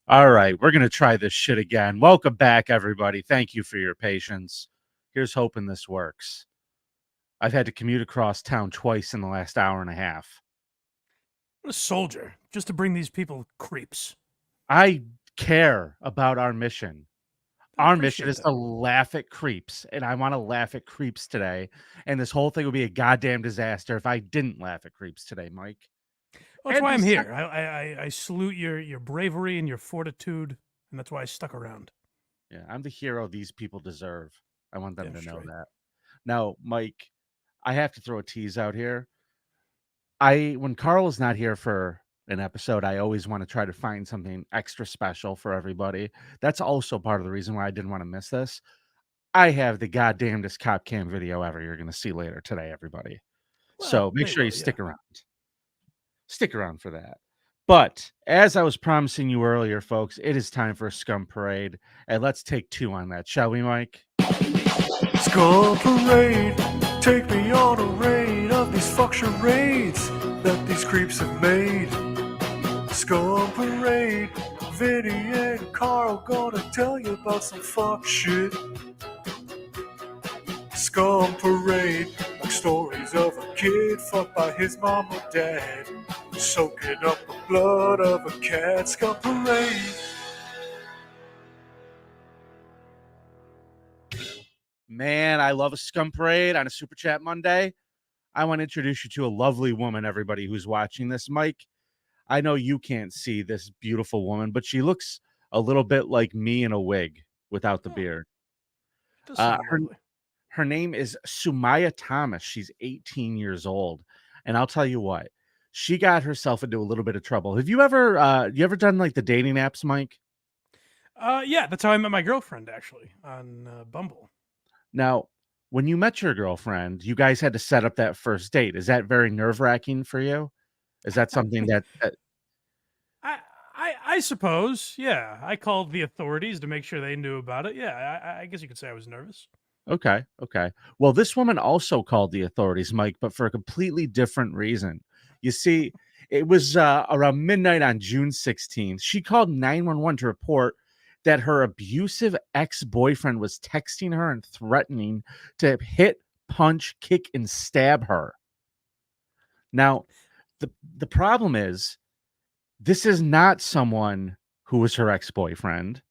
All right, we're going to try this shit again. Welcome back, everybody. Thank you for your patience. Here's hoping this works. I've had to commute across town twice in the last hour and a half. What a soldier, just to bring these people creeps. I care about our mission. I Our mission appreciate is that. to laugh at creeps, and I want to laugh at creeps today. And this whole thing would be a goddamn disaster if I didn't laugh at creeps today, Mike. Well, that's And why I'm besides, here. I salute your bravery and your fortitude, and that's why I stuck around. yeah, I'm the hero these people deserve. I want them Damn to know straight. that. Now, Mike, I have to throw a tease out here. When Carl is not here for an episode, I always want to try to find something extra special for everybody. That's also part of the reason why I didn't want to miss this. I have the goddamnedest cop cam video ever you're going to see later today, everybody. So Well, make they sure you will, yeah. stick around. Stick around for that. But as I was promising you earlier, folks, it is time for a scum parade. And let's take two on that, shall we, Mike? Skull Parade, take me on a raid of these fuck charades that these creeps have made. Skull Parade, Vinny and Carl gonna tell you about some fuck shit. Skull Parade, like stories of a kid fucked by his mom or dad, soaking up the blood of a cat. Skull Parade. Man, I love a scum parade on a Super Chat Monday. I want to introduce you to a lovely woman, everybody who's watching this. Mike, I know you can't see this beautiful woman, but she looks a little bit like me in a wig without the Oh, beard. does Uh, sound her lovely. her name is Sumaya Thomas. She's 18 years old, and I'll tell you what, she got herself into a little bit of trouble. Have you ever done like the dating apps, Mike? Yeah, that's how I met my girlfriend actually on Bumble. Now, when you met your girlfriend, you guys had to set up that first date. Is that very nerve wracking for you? Is that something that I, I suppose, yeah. I called the authorities to make sure they knew about it. Yeah, I guess you could say I was nervous. Okay, okay. Well, this woman also called the authorities, Mike, but for a completely different reason. You see, it was around midnight on June 16th. She called 911 to report that her abusive ex-boyfriend was texting her and threatening to hit, punch, kick, and stab her. Now, the problem is this is not someone who was her ex-boyfriend.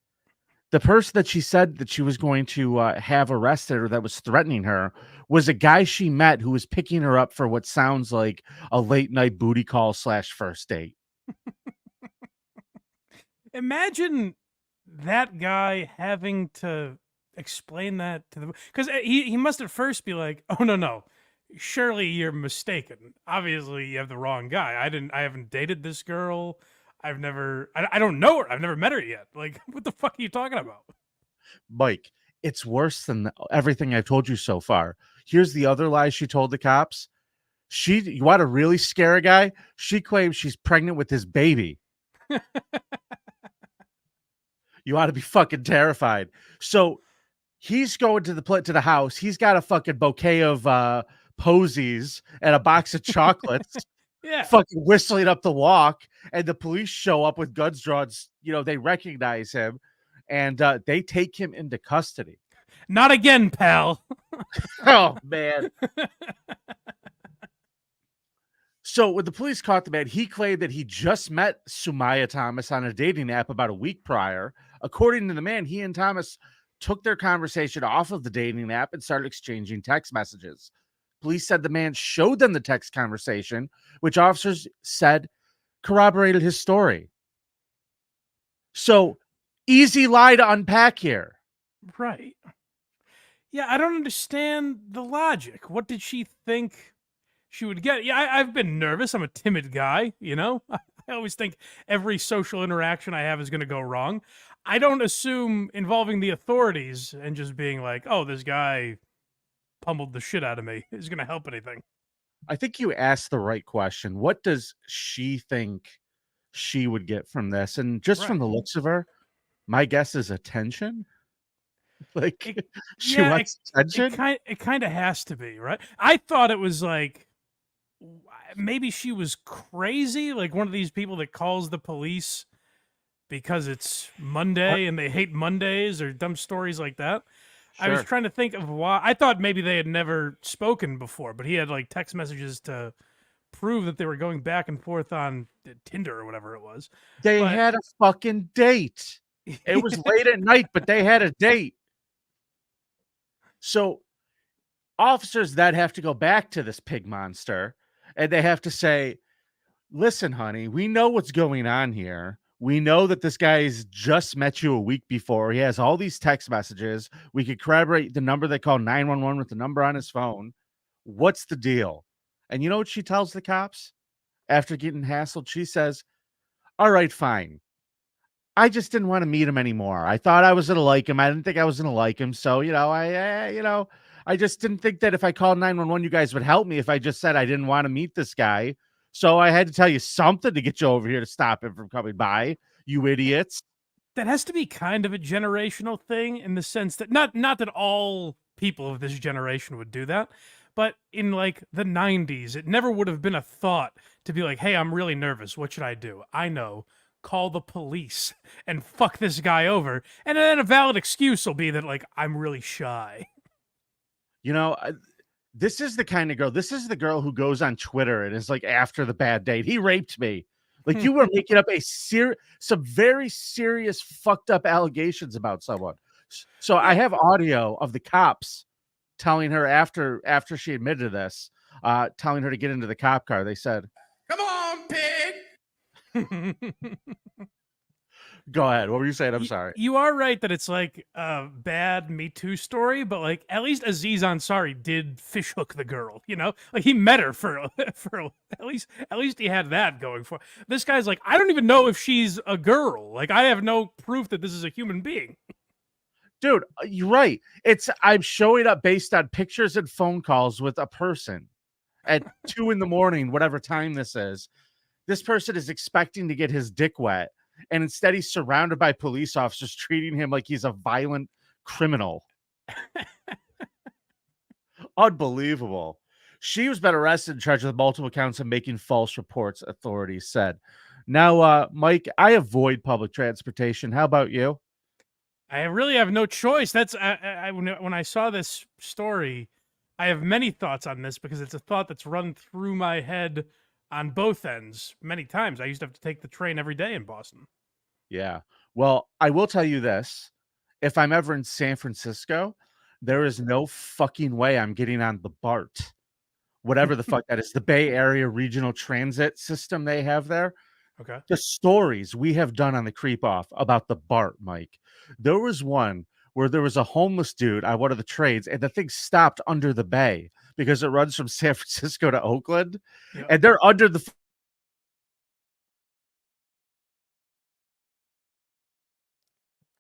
The person that she said that she was going to have arrested or that was threatening her was a guy she met who was picking her up for what sounds like a late night booty call slash first date. Imagine that guy having to explain that to the because he must at first be like, oh no, surely you're mistaken. Obviously you have the wrong guy. I haven't dated this girl. I don't know her. I've never met her yet. Like, what the fuck are you talking about? Mike, it's worse than everything I've told you so far. Here's the other lie she told the cops. You want to really scare a guy? She claims she's pregnant with his baby. You ought to be fucking terrified. So he's going to the house. He's got a fucking bouquet of posies and a box of chocolates, Yeah. fucking whistling up the walk, and the police show up with guns drawn. They recognize him, and they take him into custody. Not again, pal. Oh man. So when the police caught the man, he claimed that he just met Sumaya Thomas on a dating app about a week prior. According to the man, he and Thomas took their conversation off of the dating app and started exchanging text messages. Police said the man showed them the text conversation, which officers said corroborated his story. So easy lie to unpack here. Right. Yeah, I don't understand the logic. What did she think she would get? Yeah, I've been nervous. I'm a timid guy, you know? I always think every social interaction I have is going to go wrong. I don't assume involving the authorities and just being like, oh, this guy pummeled the shit out of me is going to help anything. I think you asked the right question. What does she think she would get from this? And just from Right. the looks of her, my guess is attention. Like It, she yeah, wants attention. it kind of has to be, right? I thought it was like maybe she was crazy, like one of these people that calls the police because it's Monday and they hate Mondays or dumb stories like that. I was Sure. trying to think of why. I thought maybe they had never spoken before, but he had like text messages to prove that they were going back and forth on Tinder or whatever it was. They But had a fucking date. It was late at night, but they had a date. So officers that have to go back to this pig monster and they have to say, listen, honey, we know what's going on here. We know that this guy's just met you a week before. He has all these text messages. We could corroborate the number they call 911 with the number on his phone. What's the deal? And you know what she tells the cops after getting hassled? She says, all right, fine. I just didn't want to meet him anymore. I thought I was going to like him. I didn't think I was going to like him. So, I just didn't think that if I called 911, you guys would help me if I just said I didn't want to meet this guy. So I had to tell you something to get you over here to stop him from coming by, you idiots. that has to be kind of a generational thing in the sense that not that all people of this generation would do that, but in like the 90s, it never would have been a thought to be like, hey, I'm really nervous. What should I do? I know. Call the police and fuck this guy over. And then a valid excuse will be that, like, I'm really shy. You know, this is the kind of girl. This is the girl who goes on Twitter and is like, after the bad date, he raped me. Like you were making up some very serious fucked up allegations about someone. So I have audio of the cops telling her after she admitted this, telling her to get into the cop car. They said, Come on, pig. go ahead. What were you saying? I'm sorry. You are right that it's like a bad Me Too story, but like at least Aziz Ansari did fishhook the girl, you know? Like he met her for at least he had that going for. This guy's like, I don't even know if she's a girl. Like I have no proof that this is a human being. Dude, you're right. I'm showing up based on pictures and phone calls with a person at 2 a.m, whatever time this is. This person is expecting to get his dick wet. And instead, he's surrounded by police officers treating him like he's a violent criminal. Unbelievable. She was been arrested and charged with multiple counts of making false reports, authorities said. Now, Mike, I avoid public transportation. How about you? I really have no choice. That's when I saw this story, I have many thoughts on this because it's a thought that's run through my head on both ends many times. I used to have to take the train every day in Boston. Yeah. Well, I will tell you this. If I'm ever in San Francisco, there is no fucking way I'm getting on the BART. Whatever the fuck that is, the Bay Area Regional Transit System they have there. Okay. The stories we have done on the Creep Off about the BART, Mike. There was one where there was a homeless dude on one of the trains, and the thing stopped under the bay because it runs from San Francisco to Oakland, Yep. and they're under the.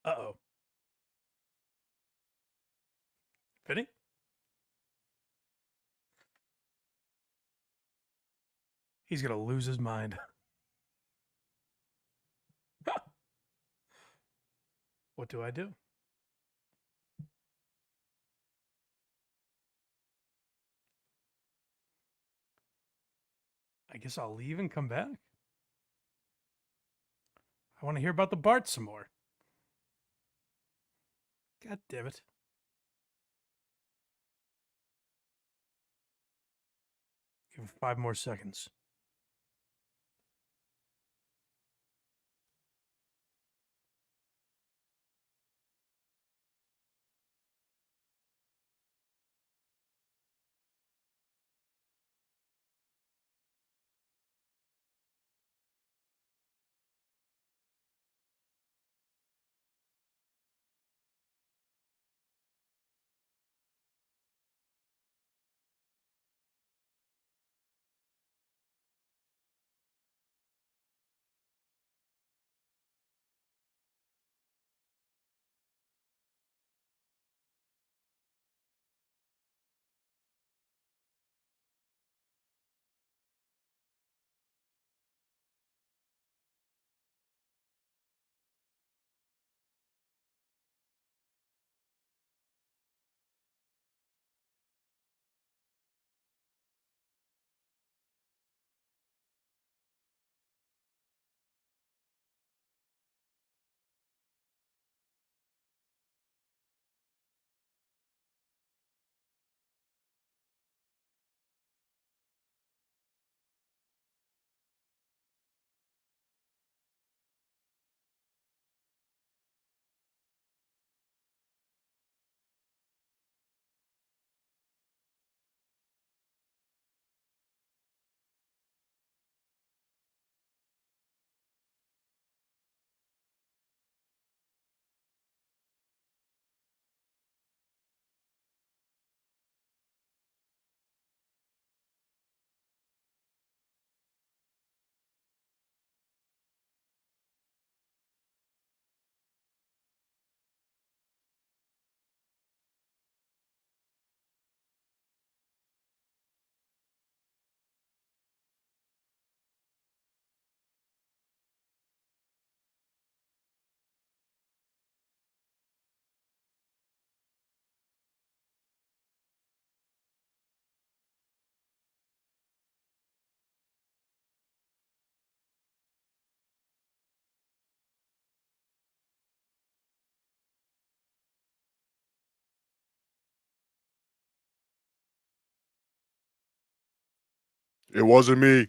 Uh-oh. Vinny? He's gonna lose his mind. What do I do? I guess I'll leave and come back. I want to hear about the BART some more. God damn it. Give it 5 more seconds. It wasn't me.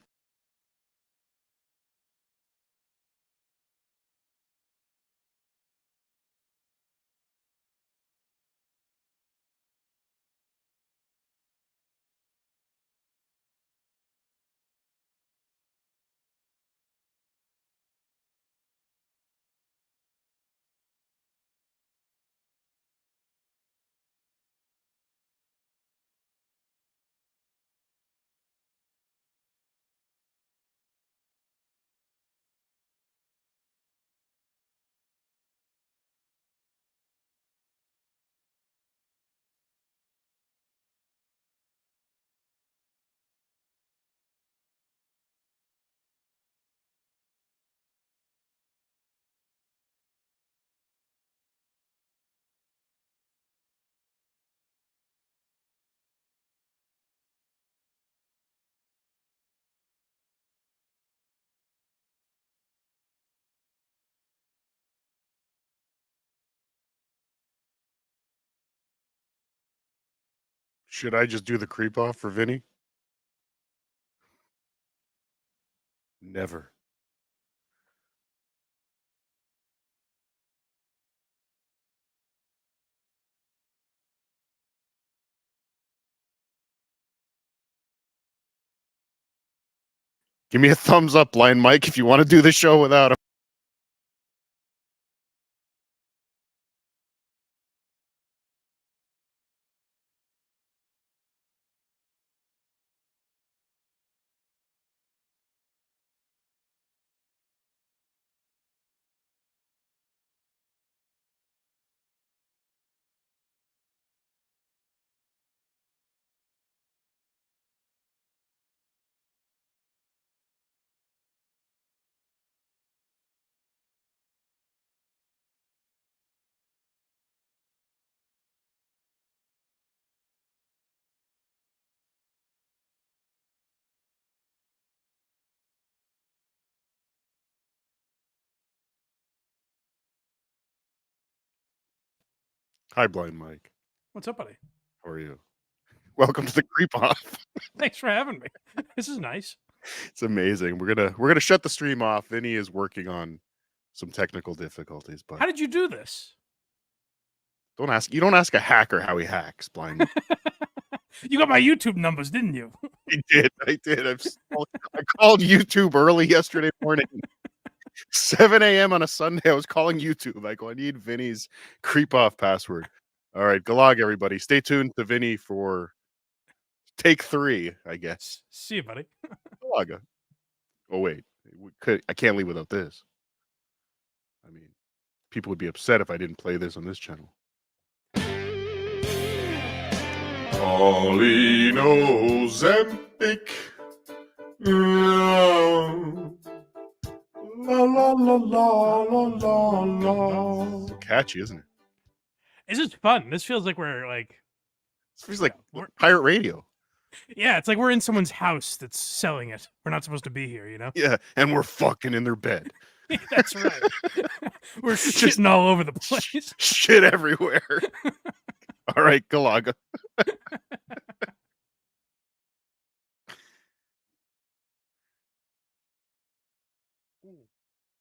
Should I just do the creep off for Vinny? Never. Give me a thumbs up, Blind Mike, if you want to do the show without him. Hi, Blind Mike. What's up, buddy? How are you? Welcome to the creep off. Thanks for having me. This is nice. It's amazing. We're gonna shut the stream off. Vinny is working on some technical difficulties, but How did you do this? don't ask a hacker how he hacks, Blind Mike. You got my YouTube numbers, didn't you? I did. I called YouTube early yesterday morning. 7 a.m. on a Sunday. I was calling YouTube. I go, I need Vinny's creep off password. All right, Galag, everybody. Stay tuned to Vinny for take 3, I guess. See you, buddy. Galaga. Oh, wait. I can't leave without this. I mean, people would be upset if I didn't play this on this channel. Paulino Zempic. La la la la la la la. Catchy, isn't it? This is fun. This feels like we're like, It feels like pirate radio. yeah, it's like we're in someone's house that's selling it. We're not supposed to be here, you know? Yeah, and we're fucking in their bed. That's right. We're shitting all over the place. Shit everywhere. All right, Galaga.